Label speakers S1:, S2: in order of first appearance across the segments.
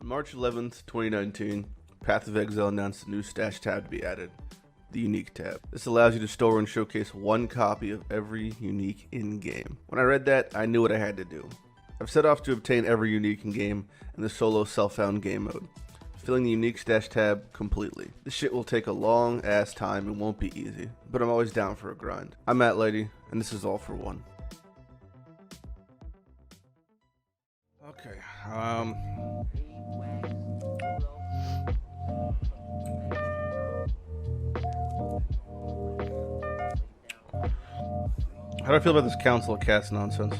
S1: March 11th, 2019, Path of Exile announced a new stash tab to be added, the Unique tab. This allows you to store and showcase one copy of every unique in-game. When I read that, I knew what I had to do. I've set off to obtain every unique in-game in the solo self-found game mode, filling the Unique stash tab completely. This shit will take a long ass time and won't be easy, but I'm always down for a grind. I'm Lighty, and this is all for one. Okay, how do I feel about this Council of Cats nonsense?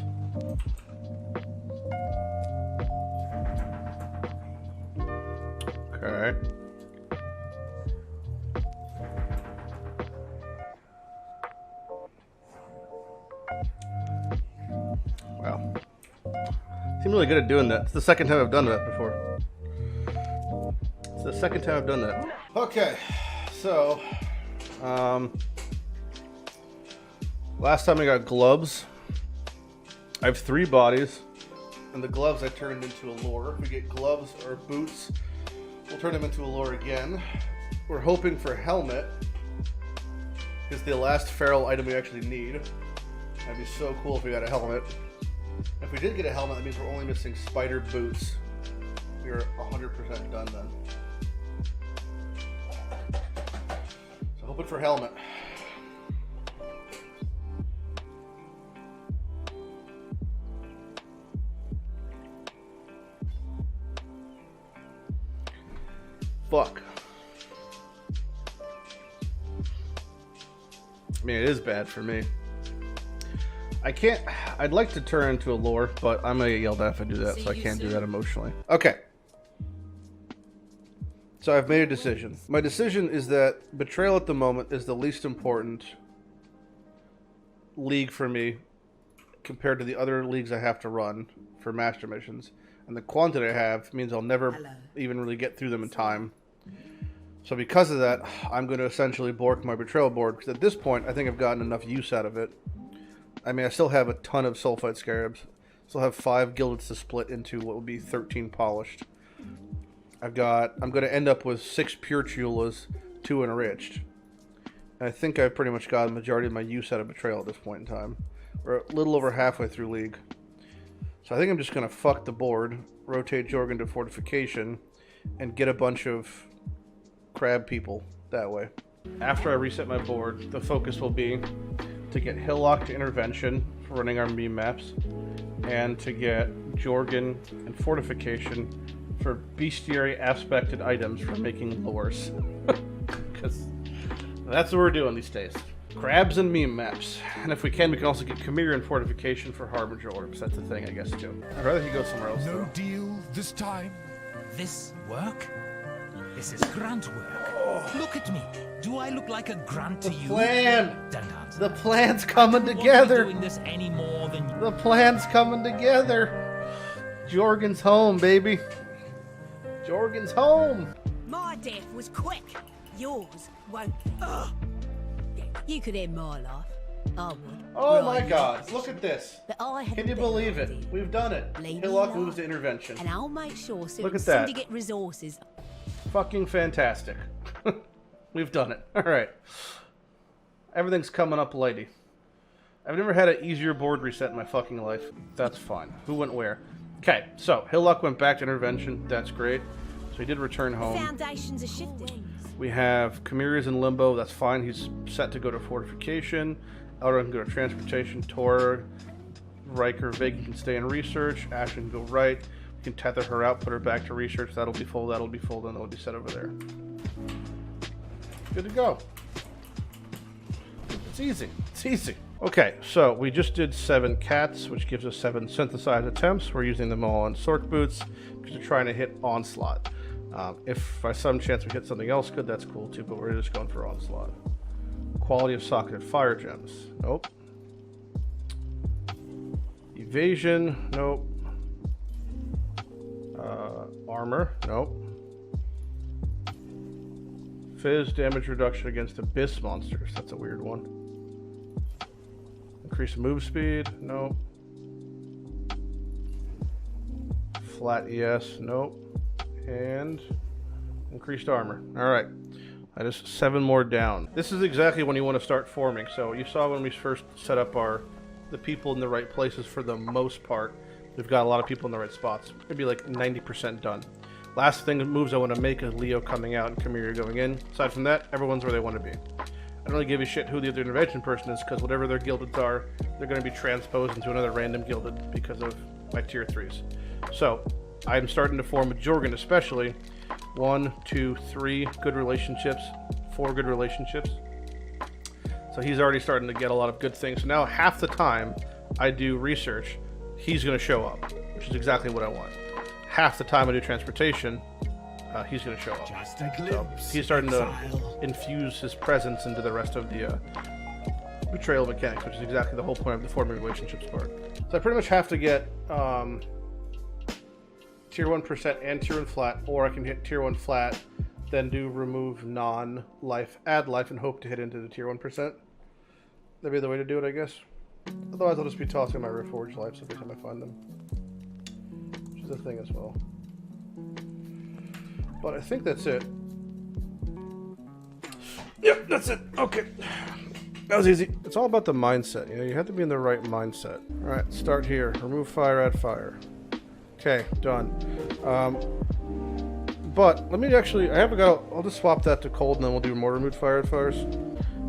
S1: Okay. Wow. Seem really good at doing that. It's the second time I've done that before. It's the second time I've done that. Okay, so last time I got gloves. I have 3 bodies, and the gloves I turned into a lure. If we get gloves or boots, we'll turn them into a lure again. We're hoping for helmet, is the last feral item we actually need. That'd be so cool if we got a helmet. If we did get a helmet, that means we're only missing spider boots. We're 100% done then. So hoping for helmet. Fuck. I mean, it is bad for me. I can't. I'd like to turn into a lure, but I'm gonna get yelled at if I do that, so I can't do that emotionally. Okay. So I've made a decision. My decision is that Betrayal at the moment is the least important league for me compared to the other leagues I have to run for master missions. And the quantity I have means I'll never even really get through them in time. So because of that, I'm going to essentially bork my Betrayal board, because at this point, I think I've gotten enough use out of it. I mean, I still have a ton of Sulfite Scarabs. Still have 5 gilded to split into what would be 13 polished. I'm going to end up with 6 pure Chulas, 2 enriched. And I think I've pretty much got the majority of my use out of Betrayal at this point in time. We're a little over halfway through League. So I think I'm just going to fuck the board, rotate Jorgen to Fortification, and get a bunch of crab people that way. After I reset my board, the focus will be to get Hillock to Intervention for running our meme maps, and to get Jorgen and Fortification for bestiary aspected items for making lures. Because that's what we're doing these days. Crabs and meme maps. And if we can also get Khmer and Fortification for Harbinger Orbs. That's the thing, I guess, too. I'd rather he go somewhere else,
S2: No
S1: though.
S2: deal this time.
S3: This work? This is grunt work. Look at me. Do I look like a grunt to you?
S1: Plan!
S3: Don't answer.
S1: The plan's coming
S3: I won't be
S1: together!
S3: doing this any more than you.
S1: The plan's coming together! Jorgen's home, baby! Jorgen's home!
S4: My death was quick. Yours won't. Ugh. You could end my life. I would.
S1: Oh
S4: Right.
S1: my god, look at this!
S4: But I had
S1: Can
S4: a
S1: you
S4: better
S1: believe it?
S4: idea.
S1: We've done it!
S4: Lady
S1: Hillock
S4: Luck.
S1: moves to Intervention.
S4: And I'll make sure
S1: Look at that.
S4: syndicate resources.
S1: Fucking fantastic. We've done it. Alright. Everything's coming up, lady. I've never had an easier board reset in my fucking life. That's fine. Who went where? Okay, so Hillock went back to Intervention. That's great. So he did return home.
S4: Foundations are shifting.
S1: We have Khmer's in Limbo. That's fine. He's set to go to Fortification. Elrond can go to Transportation. Tor, Riker, Vig can stay in Research. Ash can go right. We can tether her out, put her back to Research. That'll be full. That'll be full. Then that'll be set over there. Good to go. It's easy. It's easy. Okay, so we just did 7 cats, which gives us 7 synthesized attempts. We're using them all on Sork Boots because we're trying to hit Onslaught. If by some chance we hit something else good, that's cool too, but we're just going for Onslaught. Quality of socketed fire gems. Nope. Evasion. Nope. Armor. Nope. Fizz damage reduction against abyss monsters. That's a weird one. Increase move speed. Nope. Flat ES. Nope. And increased armor. Alright. That is 7 more down. This is exactly when you want to start forming. So you saw when we first set up the people in the right places for the most part. We've got a lot of people in the right spots. Maybe like 90% done. Last thing moves I want to make is Leo coming out and Kamira going in. Aside from that, everyone's where they want to be. I don't really give a shit who the other intervention person is, because whatever their gildeds are, they're going to be transposed into another random gilded because of my tier 3s. So, I'm starting to form with Jorgen especially. 1, 2, 3 good relationships. 4 good relationships. So he's already starting to get a lot of good things. So now half the time I do research, he's going to show up, which is exactly what I want. Half the time I do transportation, he's going to show up. So he's starting to infuse his presence into the rest of the betrayal mechanics, which is exactly the whole point of the forming relationships part. So I pretty much have to get tier 1% and tier 1 flat, or I can hit tier 1 flat, then do remove non-life, add life, and hope to hit into the tier 1%. That'd be the way to do it, I guess. Otherwise, I'll just be tossing my reforged lives every time I find them. Which is a thing as well. But I think that's it. Yep, that's it. Okay. That was easy. It's all about the mindset. You know, you have to be in the right mindset. Alright, start here. Remove fire, add fire. Okay, done. But let me actually, I'll just swap that to cold and then we'll do more removed fire, add fires.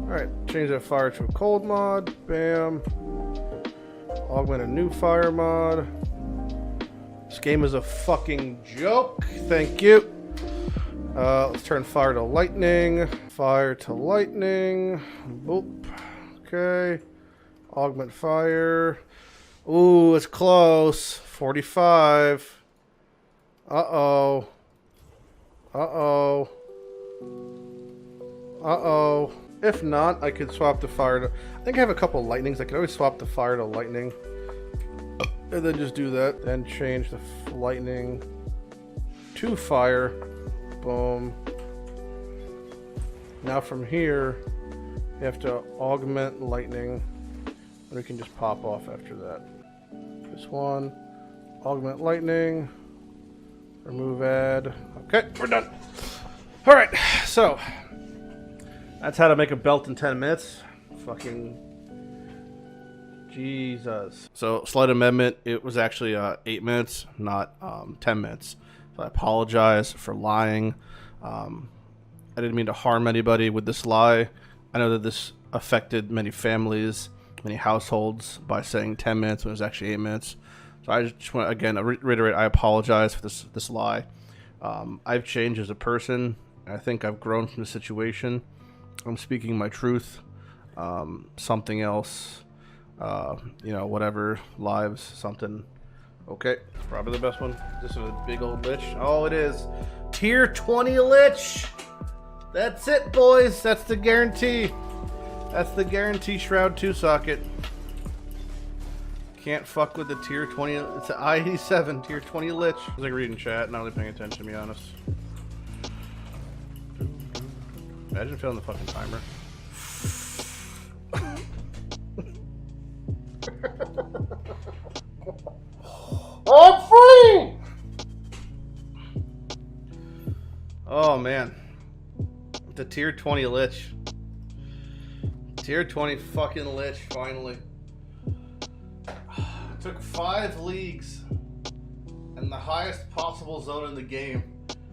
S1: Alright, change that fire to a cold mod. Bam. Augment a new fire mod. This game is a fucking joke. Thank you. Let's turn fire to lightning. Fire to lightning. Boop. Okay. Augment fire. Ooh, it's close. 45. Uh-oh. Uh-oh. Uh-oh. If not, I could swap the fire to... I think I have a couple of lightnings. I could always swap the fire to lightning. And then just do that. Then change the lightning to fire. Boom. Now from here, you have to augment lightning. And we can just pop off after that. This one. Augment lightning. Remove add. Okay, we're done. Alright, so... that's how to make a belt in 10 minutes. Fucking... Jesus. So, slight amendment. It was actually 8 minutes, not 10 minutes. So I apologize for lying. I didn't mean to harm anybody with this lie. I know that this affected many families, many households by saying 10 minutes when it was actually 8 minutes. So I just want to, again, reiterate, I apologize for this lie. I've changed as a person. I think I've grown from the situation. I'm speaking my truth. Something else, you know, whatever, lives, something. Okay, it's probably the best one. This is a big old Lich. Oh, it is. Tier 20 Lich! That's it, boys. That's the guarantee. That's the guarantee Shroud 2 socket. Can't fuck with the tier 20. It's an I-87 tier 20 Lich. I was like reading chat, not really paying attention, to be honest. Imagine feeling the fucking timer. I'm free! Oh man. The tier 20 Lich. Tier 20 fucking Lich, finally. It took 5 leagues and the highest possible zone in the game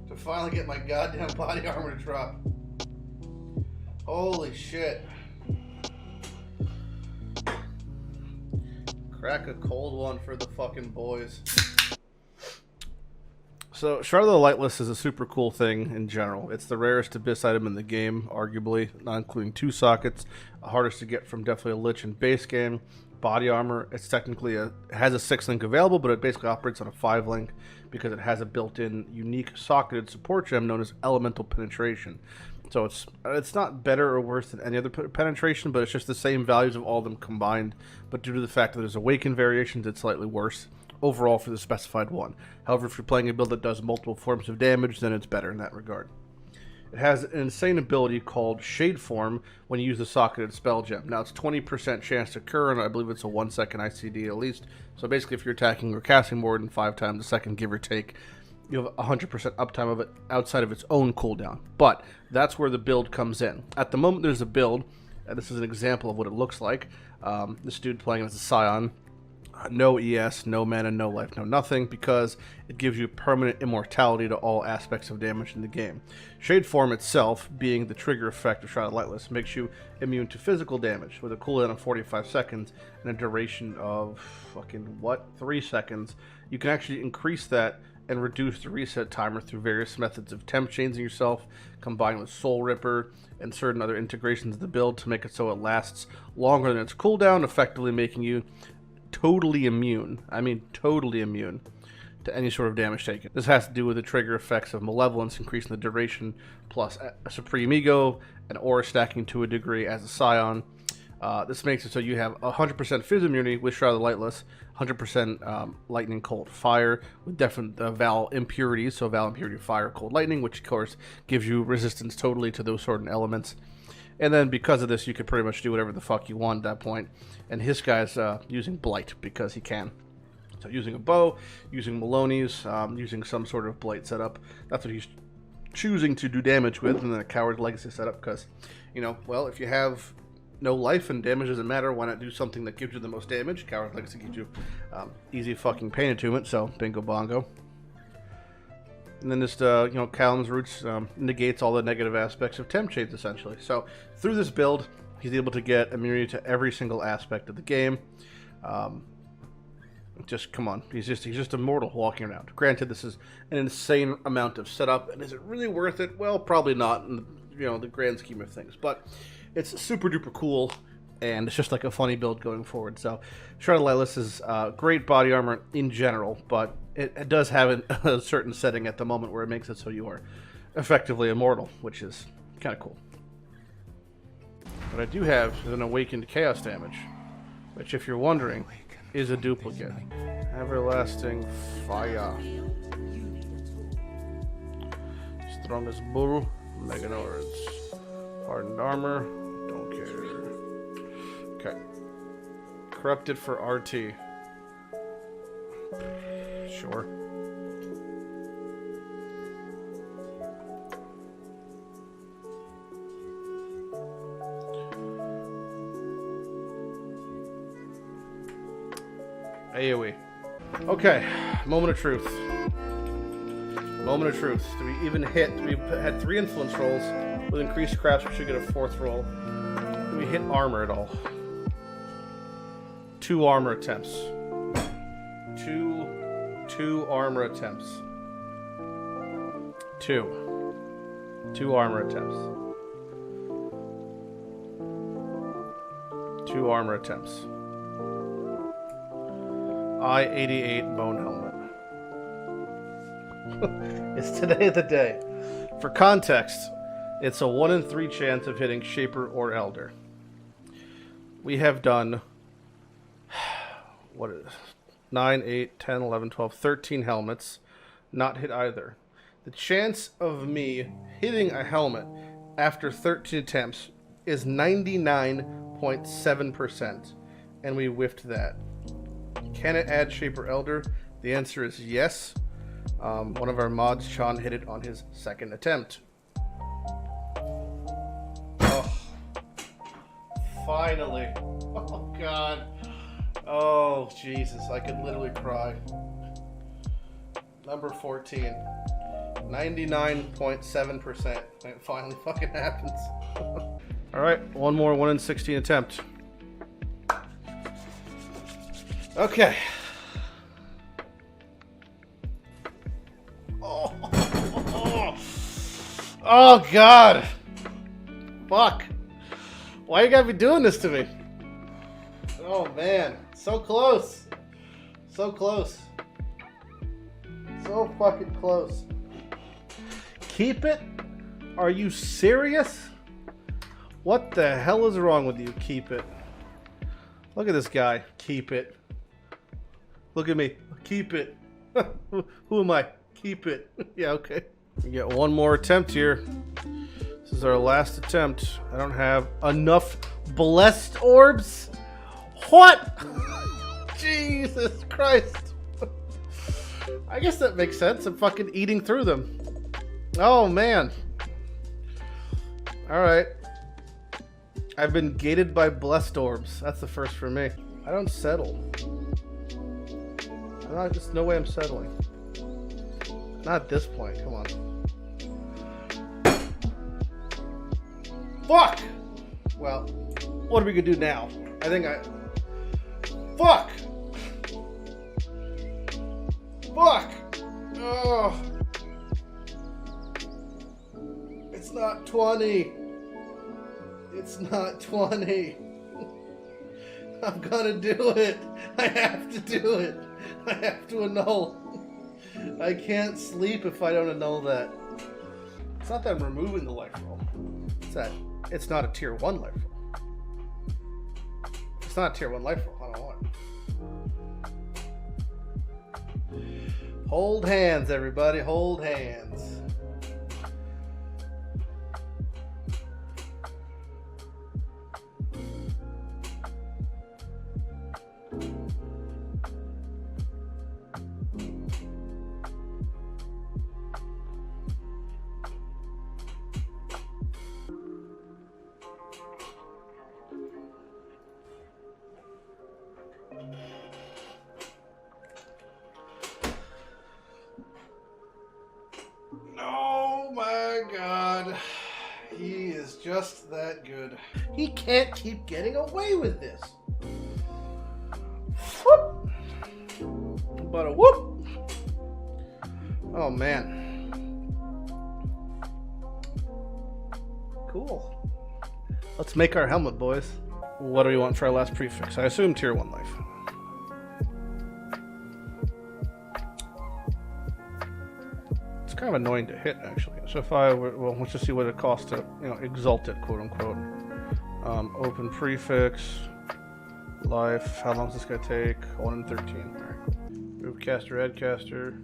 S1: to finally get my goddamn body armor to drop. Holy shit. Crack a cold one for the fucking boys. So, Shroud of the Lightless is a super cool thing in general. It's the rarest abyss item in the game, arguably, not including 2 sockets. Hardest to get from definitely a Lich in base game. Body armor, it's technically it has a 6 link available, but it basically operates on a 5 link because it has a built-in unique socketed support gem known as Elemental Penetration. So it's not better or worse than any other penetration, but it's just the same values of all of them combined. But due to the fact that there's awakened variations, it's slightly worse overall for the specified one. However, if you're playing a build that does multiple forms of damage, then it's better in that regard. It has an insane ability called Shade Form when you use the socketed spell gem. Now, it's 20% chance to occur, and I believe it's a 1 second ICD at least. So basically, if you're attacking or casting more than 5 times a second, give or take, you have 100% uptime of it outside of its own cooldown. But that's where the build comes in. At the moment there's a build, and this is an example of what it looks like. This dude playing as a Scion. No ES, no mana, no life, no nothing, because it gives you permanent immortality to all aspects of damage in the game. Shade Form itself, being the trigger effect of Shrouded Lightless, makes you immune to physical damage with a cooldown of 45 seconds and a duration of 3 seconds. You can actually increase that and reduce the reset timer through various methods of temp chaining yourself, combined with Soul Ripper and certain other integrations of the build to make it so it lasts longer than its cooldown, effectively making you totally immune, I mean totally immune, to any sort of damage taken. This has to do with the trigger effects of Malevolence, increasing the duration, plus a Supreme Ego, and aura stacking to a degree as a Scion. This makes it so you have 100% Fizz immunity with Shrouded Lightless, 100% Lightning, Cold, Fire, with different Val impurities, so Val impurity, Fire, Cold, Lightning, which of course gives you resistance totally to those certain elements. And then because of this, you can pretty much do whatever the fuck you want at that point. And his guy's using Blight because he can. So using a bow, using Maloney's, using some sort of Blight setup. That's what he's choosing to do damage with. And then a Coward's Legacy setup because, you know, well, if you have no life and damage doesn't matter, why not do something that gives you the most damage? Coward's Legacy gives you easy fucking pain attunement, so bingo bongo. And then just, Callum's Roots negates all the negative aspects of temp chains, essentially. So, through this build, he's able to get immunity to every single aspect of the game. Come on. He's just immortal walking around. Granted, this is an insane amount of setup, and is it really worth it? Well, probably not in the grand scheme of things. But it's super duper cool, and it's just like a funny build going forward. So, Shrouded Lightless is great body armor in general, but it does have a certain setting at the moment where it makes it so you are effectively immortal, which is kind of cool. What I do have is an Awakened Chaos damage, which, if you're wondering, is a duplicate. Everlasting Fire. Strong as Bull, Mega Nords. Hardened Armor, don't care. Okay. Corrupted for RT. Sure. AoE. Okay, moment of truth. Moment of truth. Do we even hit? We had 3 influence rolls. With increased craps, we should get a 4th roll. Do we hit armor at all? 2 armor attempts. Two armor attempts. 2 armor attempts. 2 armor attempts. I-88 Bone Helmet. Is today the day? For context, it's a 1 in 3 chance of hitting Shaper or Elder. We have done... what is it? 9, 8, 10, 11, 12, 13 helmets. Not hit either. The chance of me hitting a helmet after 13 attempts is 99.7%. And we whiffed that. Can it add Shaper Elder? The answer is yes. One of our mods, Sean, hit it on his 2nd attempt. Oh. Finally. Oh, God. Oh, Jesus. I could literally cry. Number 14. 99.7%. It finally fucking happens. Alright, one more 1 in 16 attempt. Okay. Oh, God. Fuck. Why you gotta be doing this to me? Oh, man. So close. So close. So fucking close. Keep it? Are you serious? What the hell is wrong with you? Keep it. Look at this guy. Keep it. Look at me. Keep it. Who am I? Keep it. Yeah, okay. We get one more attempt here. This is our last attempt. I don't have enough blessed orbs. What? Jesus Christ. I guess that makes sense. I'm fucking eating through them. Oh, man. Alright. I've been gated by blessed orbs. That's the first for me. I don't settle. There's no way I'm settling. Not at this point. Come on. Fuck! Well, what are we gonna do now? I think I... Fuck! Fuck! Oh. It's not 20. It's not 20. I'm gonna do it. I have to do it. I have to annul. I can't sleep if I don't annul that. It's not that I'm removing the life roll. It's that it's not a tier 1 life roll. It's not a tier 1 life roll. I don't know what. Hold hands, everybody. Hold hands. Oh my god. He is just that good. He can't keep getting away with this. Whoop. But a whoop. Oh man. Cool. Let's make our helmet, boys. What do we want for our last prefix? I assume tier 1 life. Kind of annoying to hit, actually. So if I were, well, let's just see what it costs to, exalt it, quote unquote. Open prefix, life. How long is this gonna take? 1 in 13. All right. Move caster, add caster.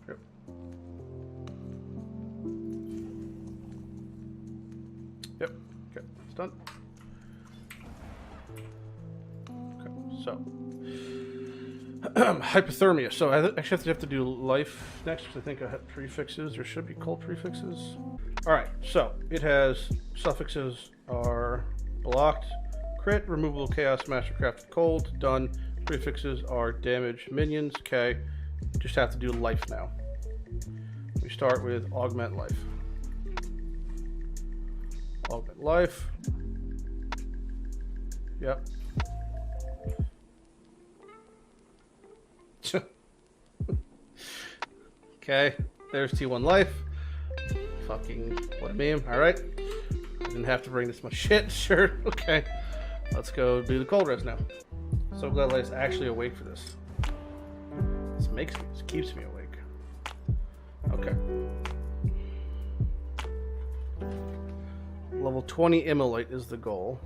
S1: Yep. Yep. Okay, it's done. Okay, so. Hypothermia. So I actually have to do life next because I think I have prefixes. There should be cold prefixes. Alright, so it has suffixes are blocked, crit, removable chaos, mastercrafted cold, done. Prefixes are damage minions. Okay, just have to do life now. We start with augment life. Augment life. Yep. Okay, there's T1 life. Fucking what a meme. Alright. Didn't have to bring this much shit. Sure. Okay. Let's go do the cold res now. So glad Light's actually awake for this. This keeps me awake. Okay. Level 20 Immolate is the goal.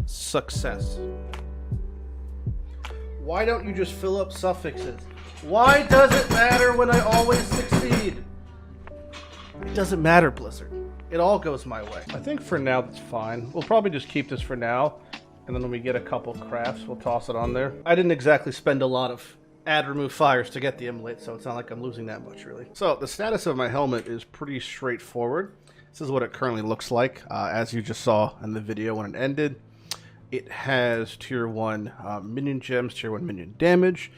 S1: Success. Why don't you just fill up suffixes? Why does it matter when I always succeed? It doesn't matter, Blizzard. It all goes my way. I think for now that's fine. We'll probably just keep this for now, and then when we get a couple crafts, we'll toss it on there. I didn't exactly spend a lot of add remove fires to get the Immolate, so it's not like I'm losing that much, really. So the status of my helmet is pretty straightforward. This is what it currently looks like, as you just saw in the video when it ended. It has tier 1 minion gems, tier 1 minion damage,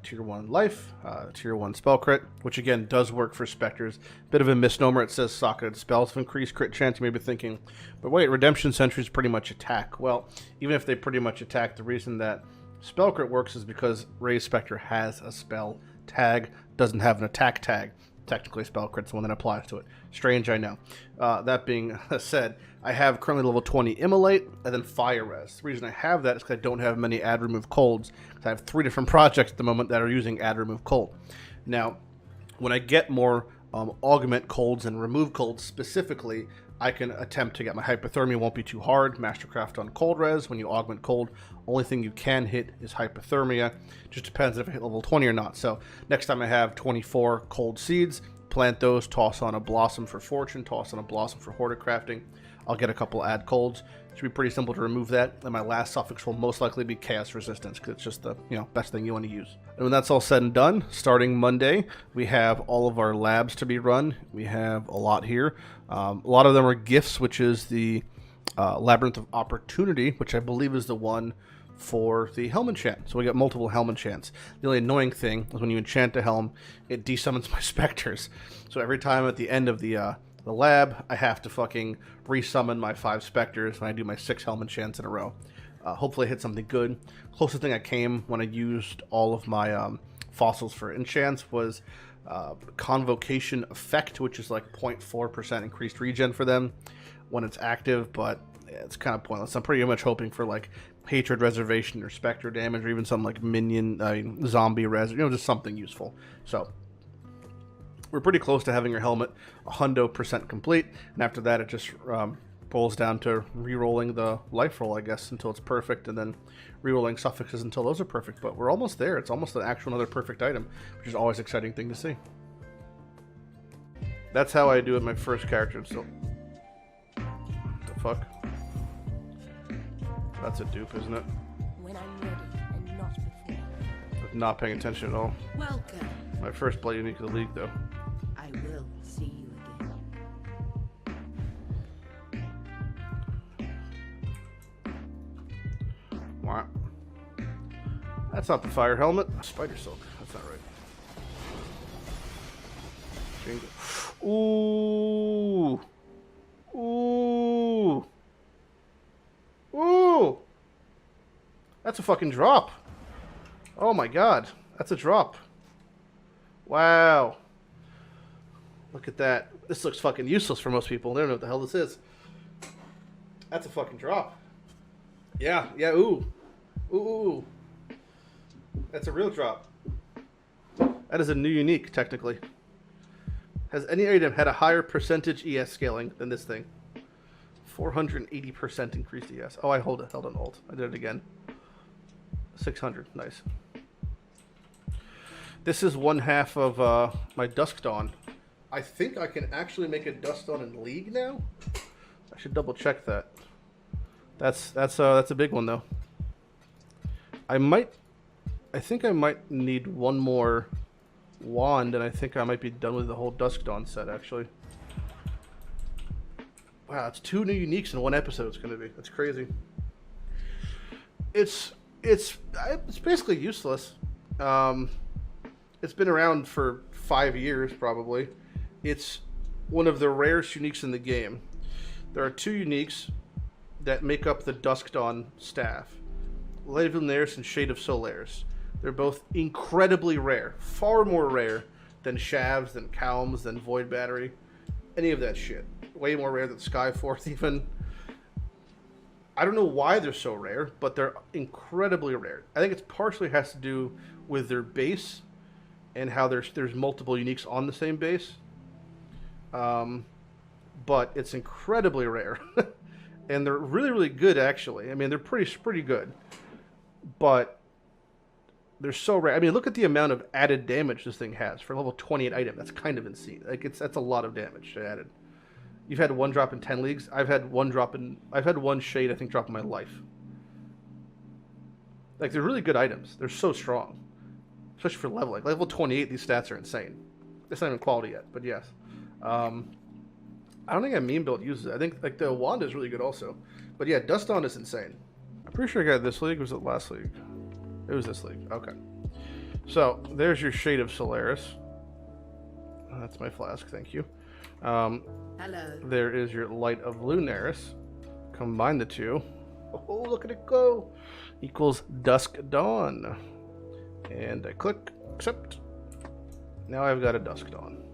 S1: tier 1 life, tier 1 spell crit, which again does work for specters. Bit of a misnomer, it says socketed spells have increased crit chance. You may be thinking, but wait, redemption sentries pretty much attack. Well, even if they pretty much attack, the reason that spell crit works is because Raised Spectre has a spell tag, doesn't have an attack tag. Technically, spell crit's the one that applies to it. Strange, I know. That being said, I have currently level 20 Immolate and then Fire Res. The reason I have that is because I don't have many add remove colds. I have 3 different projects at the moment that are using add remove cold. Now, when I get more augment colds and remove colds specifically, I can attempt to get my hypothermia. Won't be too hard. Mastercraft on cold res. When you augment cold, only thing you can hit is hypothermia. Just depends if I hit level 20 or not. So next time I have 24 cold seeds, plant those, toss on a blossom for fortune, toss on a blossom for hoarder crafting. I'll get a couple add colds. Should be pretty simple to remove that, and my last suffix will most likely be chaos resistance, because it's just the best thing you want to use. And when that's all said and done, starting Monday, we have all of our labs to be run. We have a lot here. A lot of them are gifts, which is the Labyrinth of Opportunity, which I believe is the one for the helm enchant. So we got multiple helm enchants. The only annoying thing is when you enchant a helm, it desummons my specters. So every time at the end of the lab, I have to fucking resummon my 5 specters when I do my 6 helm enchants in a row. Hopefully I hit something good. Closest thing I came when I used all of my fossils for enchants was Convocation Effect, which is like 0.4% increased regen for them when it's active, but it's kind of pointless. I'm pretty much hoping for like Hatred Reservation or Spectre damage, or even something like Minion, Zombie Res, just something useful. So we're pretty close to having your helmet 100% complete, and after that it just boils down to re-rolling the life roll, I guess, until it's perfect, and then re-rolling suffixes until those are perfect. But we're almost there. It's almost an actual another perfect item, which is always an exciting thing to see. That's how I do it my first character. So what the fuck? That's a dupe, isn't it?
S4: When I'm ready and not before.
S1: Not paying attention at all.
S4: Welcome.
S1: My first play unique of the league, though.
S4: I will see you again.
S1: Wow. That's not the fire helmet. Spider silk. That's not right. Jingle. Ooh. Ooh. Ooh. That's a fucking drop. Oh my god. That's a drop. Wow. Look at that. This looks fucking useless for most people. They don't know what the hell this is. That's a fucking drop. Yeah, yeah, ooh. Ooh, ooh. That's a real drop. That is a new unique, technically. Has any item had a higher percentage ES scaling than this thing? 480% increased ES. Oh, I held on Alt. I did it again. 600. Nice. This is one half of my Dusk Dawn. I think I can actually make a Dusk Dawn in League now. I should double check that. That's a big one though. I think I might need one more wand, and I think I might be done with the whole Dusk Dawn set actually. Wow, it's 2 new uniques in one episode. It's gonna be. That's crazy. It's basically useless. It's been around for 5 years probably. It's one of the rarest uniques in the game. There are 2 uniques that make up the Dusk Dawn staff: Light of Lunaris and Shade of Solaris. They're both incredibly rare, far more rare than Shavs, than Calms, than Void Battery, any of that shit. Way more rare than Skyforth even. I don't know why they're so rare, but they're incredibly rare. I think it partially has to do with their base and how there's multiple uniques on the same base. But it's incredibly rare. And they're really, really good, actually. I mean, they're pretty good. But they're so rare. I mean, look at the amount of added damage this thing has for a level 28 item. That's kind of insane. Like, that's a lot of damage added. You've had 1 drop in 10 leagues. I've had 1 shade, I think, drop in my life. Like, they're really good items. They're so strong. Especially for leveling. Level 28, these stats are insane. It's not even quality yet, but yes. I don't think a meme build uses it. I think like the wand is really good also. But yeah, Dusk Dawn is insane. I'm pretty sure I got this league. Was it last league? It was this league. Okay. So there's your Shade of Solaris. That's my flask. Thank you.
S4: Hello.
S1: There is your Light of Lunaris. Combine the 2. Oh, look at it go. Equals Dusk Dawn. And I click accept. Now I've got a Dusk Dawn.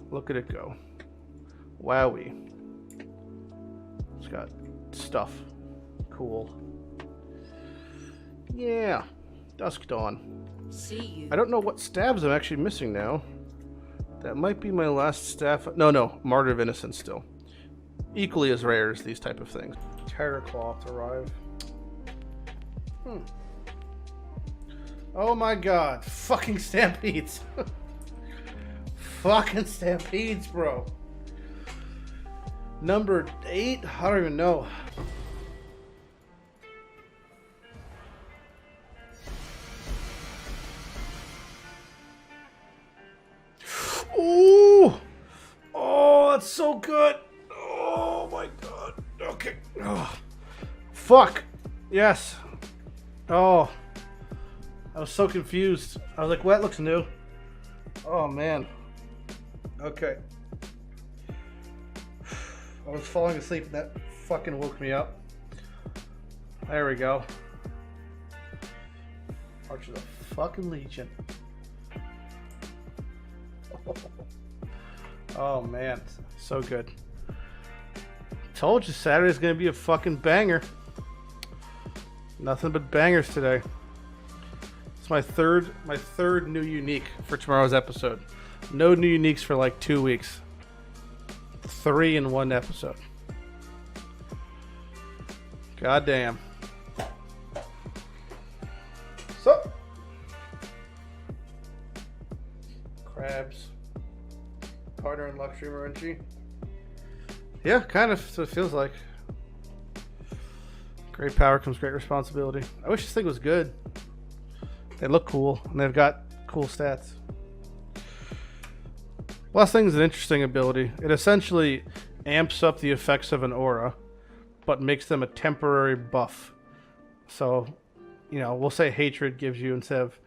S1: Look at it go. Wowie. It's got stuff. Cool. Yeah. Dusk Dawn.
S4: See you.
S1: I don't know what stabs I'm actually missing now. That might be my last staff. No. Martyr of Innocence still. Equally as rare as these type of things. Terror Cloth arrive. Oh my god. Fucking stampedes. Fucking stampedes, bro. Number 8? I don't even know. Ooh! Oh, that's so good. Oh my god. Okay. Oh. Fuck. Yes. Oh. I was so confused. I was like, well, that looks new. Oh man. Okay. I was falling asleep and that fucking woke me up. There we go. Arch of the fucking Legion. Oh man, so good. Told you Saturday's gonna be a fucking banger. Nothing but bangers today. It's my third new unique for tomorrow's episode. No new uniques for like 2 weeks. 3 in one episode. God damn. So crabs. Partner in luxury RNG. Yeah, kind of. So it feels like. Great power comes great responsibility. I wish this thing was good. They look cool, and they've got cool stats. Last thing is an interesting ability. It essentially amps up the effects of an aura, but makes them a temporary buff. So, you know, we'll say Hatred gives you, instead of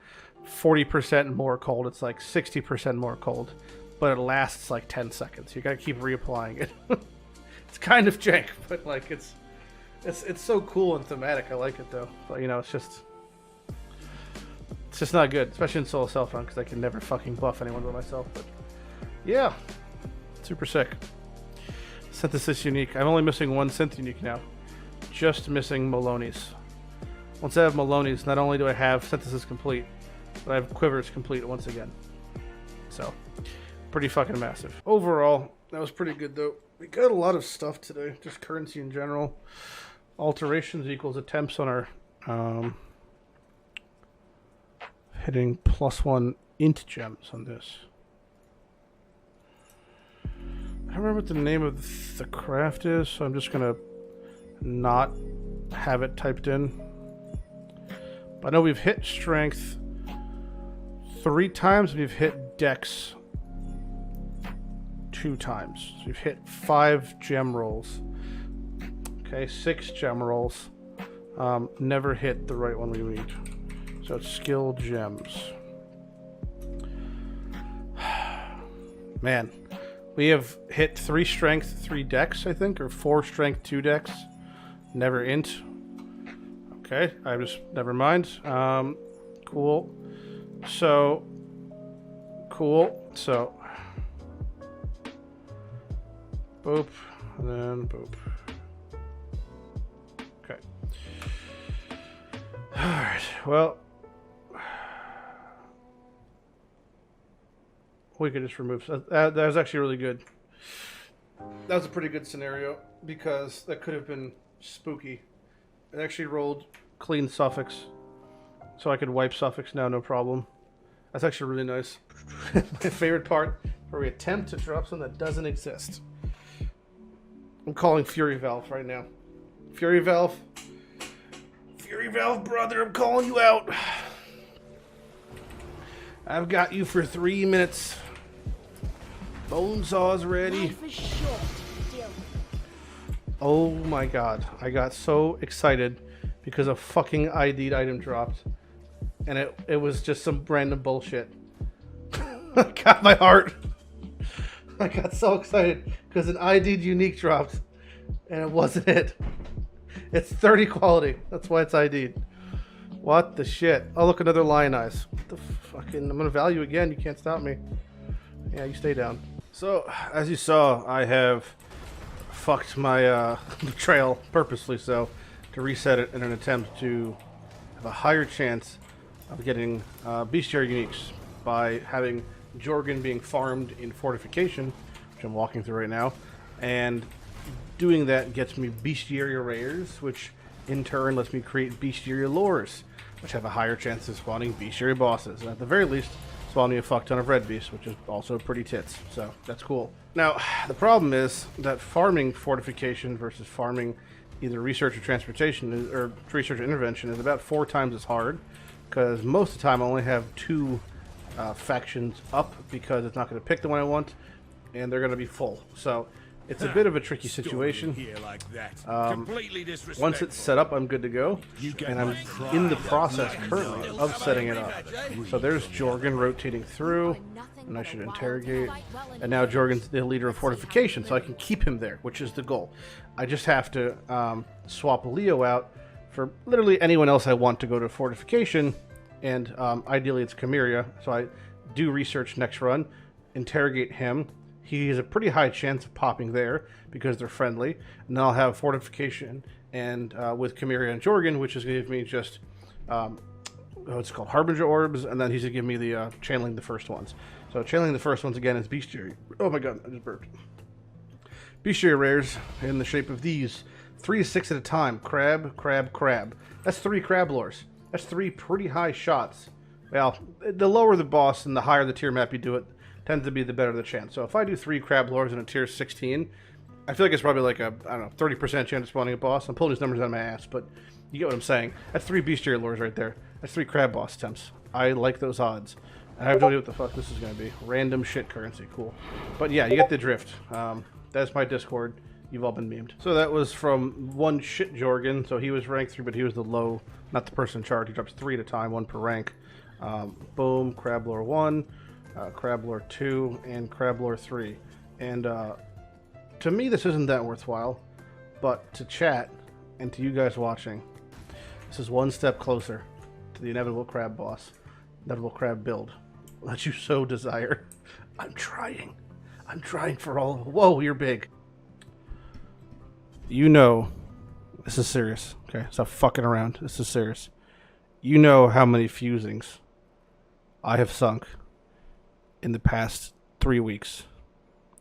S1: 40% more cold, it's like 60% more cold. But it lasts like 10 seconds. You gotta keep reapplying it. It's kind of jank, but like it's so cool and thematic. I like it though. But you know, it's just not good, especially in solo self run, because I can never fucking buff anyone but myself. But yeah, super sick. Synthesis unique. I'm only missing one synth unique now. Just missing Maloney's. Once I have Maloney's, not only do I have synthesis complete, but I have quivers complete once again. So. Pretty fucking massive. Overall, that was pretty good though. We got a lot of stuff today, just currency in general. Alterations equals attempts on our hitting +1 int gems on this. I don't remember what the name of the craft is, so I'm just gonna not have it typed in. But I know we've hit strength 3 times, and we've hit dex 2 times. So we've hit 5 gem rolls. Okay, 6 gem rolls. Never hit the right one we need. So it's skill gems. Man, we have hit 3 strength, 3 dex, I think, or 4 strength, 2 dex. Never int. Okay, I just never mind. Cool. So boop, and then boop. Okay. Alright, well. We could just remove... That was actually really good. That was a pretty good scenario, because that could have been spooky. It actually rolled clean Suffix, so I could wipe Suffix now, no problem. That's actually really nice. My favorite part, where we attempt to drop something that doesn't exist. I'm calling Fury Valve right now. Fury Valve, brother, I'm calling you out. I've got you for 3 minutes. Bonesaw's ready. Oh my god, I got so excited because a fucking ID'd item dropped. And it was just some random bullshit. I got my heart. I got so excited because an ID'd unique dropped, and it wasn't it. It's 30 quality. That's why it's ID'd. What the shit? Oh, look, another lion eyes. What the fucking... I'm gonna value again. You can't stop me. Yeah, you stay down. So, as you saw, I have fucked my betrayal purposely so to reset it in an attempt to have a higher chance of getting bestiary uniques by having Jorgen being farmed in fortification, which I'm walking through right now, and doing that gets me bestiary rares, which in turn lets me create bestiary lores, which have a higher chance of spawning bestiary bosses, and at the very least spawn me a fuck ton of red beasts, which is also pretty tits. So that's cool. Now, the problem is that farming fortification versus farming either research or transportation or research or intervention is about 4 times as hard, because most of the time I only have 2 factions up because it's not going to pick the one I want, and they're going to be full. So it's a bit of a tricky situation. Once it's set up, I'm good to go, and I'm in the process currently of setting it up. So there's Jorgen rotating through, and I should interrogate. And now Jorgen's the leader of fortification, so I can keep him there, which is the goal. I just have to swap Leo out for literally anyone else I want to go to fortification, and ideally it's Chimera. So I do research next run, interrogate him. He has a pretty high chance of popping there because they're friendly. And then I'll have fortification and with Chimera and Jorgen, which is going to give me just what's called Harbinger orbs, and then he's going to give me the channeling the first ones. So channeling the first ones again is bestiary. Oh my god, I just burped. Bestiary rares in the shape of these. 3 to 6 at a time. Crab, crab, crab. That's 3 crab lores. That's 3 pretty high shots. Well, the lower the boss and the higher the tier map you do it, tends to be the better the chance. So if I do 3 crab lores in a tier 16, I feel like it's probably like a, I don't know, 30% chance of spawning a boss. I'm pulling these numbers out of my ass, but you get what I'm saying. That's 3 bestiary lores right there. That's 3 crab boss attempts. I like those odds. I have no idea what the fuck this is going to be. Random shit currency. Cool. But yeah, you get the drift. That's my Discord. You've all been memed. So that was from one shit Jorgen. So he was rank 3, but he was the low, not the person in charge. He drops 3 at a time, 1 per rank. Boom, crab lore 1. Crab lore 2 and crab lore 3, and to me this isn't that worthwhile, but to chat and to you guys watching, this is one step closer to the inevitable crab boss, inevitable crab build that you so desire. I'm trying for all of it. Whoa, you're big. You know this is serious. Okay, stop fucking around. This is serious. You know how many fusings I have sunk in the past 3 weeks.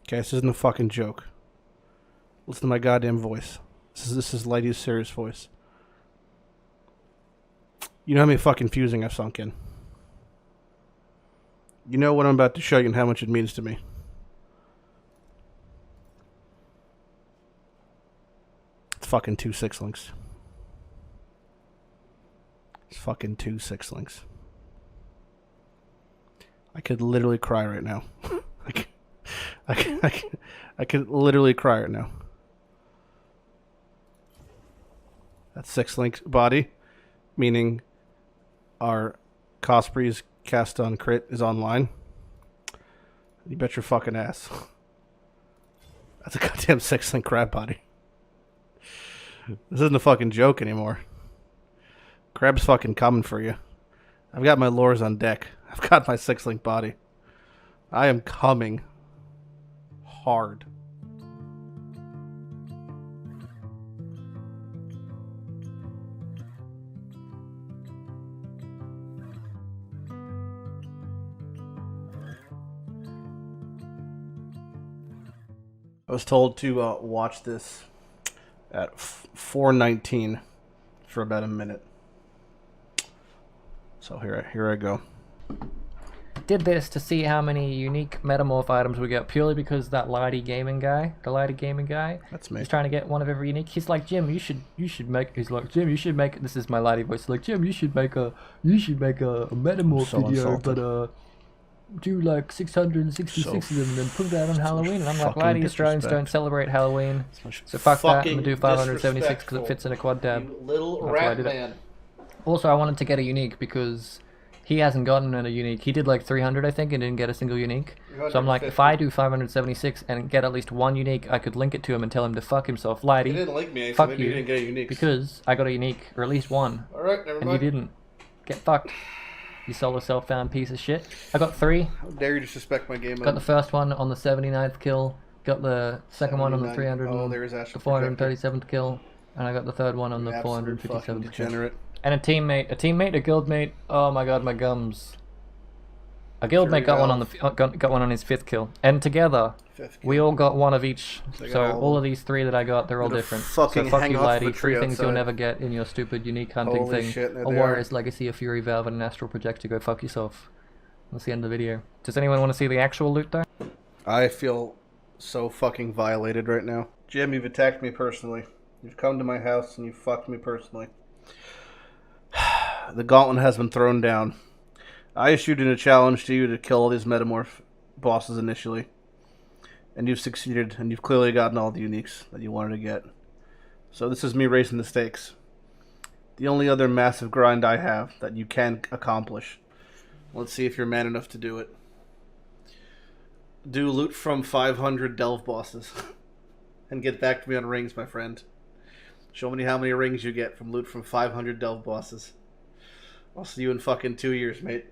S1: Okay, this isn't a fucking joke. Listen to my goddamn voice. This is Lighty's serious voice. You know how many fucking fusing I've sunk in. You know what I'm about to show you and how much it means to me. It's fucking 2 6-links. It's fucking 2 6-links. I could literally cry right now. I could literally cry right now. That's 6-link body, meaning our Cosprey's cast on crit is online. You bet your fucking ass. That's a goddamn 6-link crab body. This isn't a fucking joke anymore. Crab's fucking coming for you. I've got my lures on deck. I've got my 6-link body. I am coming hard. I was told to watch this at 4:19 for about a minute. So here I go.
S2: Did this to see how many unique Metamorph items we get, purely because that Lighty gaming guy,
S1: That's me.
S2: He's trying to get one of every unique. He's like, Jim, you should make. He's like, Jim, you should make. This is my Lighty voice. Like, Jim, you should make a Metamorph
S1: So
S2: video,
S1: insulted.
S2: but do like 666 of them and then put that on Halloween. And I'm like,
S1: fucking
S2: Lighty Australians
S1: disrespect.
S2: don't celebrate Halloween,
S1: much
S2: so fuck that. I'm
S1: fucking
S2: gonna do 576 because it
S1: disrespectful.
S2: fits in a quad tab.
S1: You little
S2: That's why I
S1: rat
S2: did it.
S1: man.
S2: Also, I wanted to get a unique because he hasn't gotten a unique. He did like 300, I think, and didn't get a single unique. So I'm like, if I do 576 and get at least one unique, I could link it to him and tell him to fuck himself.
S1: You
S2: Lighty,
S1: didn't like me, so
S2: fuck
S1: maybe
S2: you,
S1: you didn't get a unique.
S2: because I got a unique, or at least one,
S1: Alright, never
S2: and you
S1: mind.
S2: didn't. Get fucked, you solo self-found piece of shit. I got 3.
S1: How dare you disrespect my game
S2: Got
S1: mode.
S2: the first one on the 79th kill. Got the second one on the
S1: 79.
S2: 300,
S1: Oh, there's Astral
S2: the 437th kill, and I got the third one on the
S1: Absolute fucking
S2: 457th kill.
S1: degenerate.
S2: And a teammate, a guildmate. Oh my god, my gums. A guildmate got
S1: Fury
S2: one on the got one on his 5th kill, and together
S1: Fifth
S2: we
S1: kill.
S2: all got one of each.
S1: They got
S2: So
S1: all
S2: all
S1: of
S2: of these 3 that I got, they're all
S1: gonna
S2: different.
S1: fucking
S2: So fuck
S1: hang
S2: you,
S1: off the
S2: Lighty.
S1: tree
S2: 3 things you'll
S1: outside.
S2: never get in your stupid unique hunting
S1: Holy
S2: thing.
S1: shit, there
S2: A
S1: they
S2: Warrior's
S1: are.
S2: Legacy, a Fury Valve, and an Astral Projector. Go fuck yourself. That's the end of the video. Does anyone want to see the actual loot though?
S1: I feel so fucking violated right now. Jim, you've attacked me personally. You've come to my house and you fucked me personally. The gauntlet has been thrown down. I issued in a challenge to you to kill all these Metamorph bosses initially. And you've succeeded, and you've clearly gotten all the uniques that you wanted to get. So this is me raising the stakes. The only other massive grind I have that you can accomplish. Let's see if you're man enough to do it. Do loot from 500 delve bosses. And get back to me on rings, my friend. Show me how many rings you get from loot from 500 delve bosses. I'll see you in fucking 2 years, mate.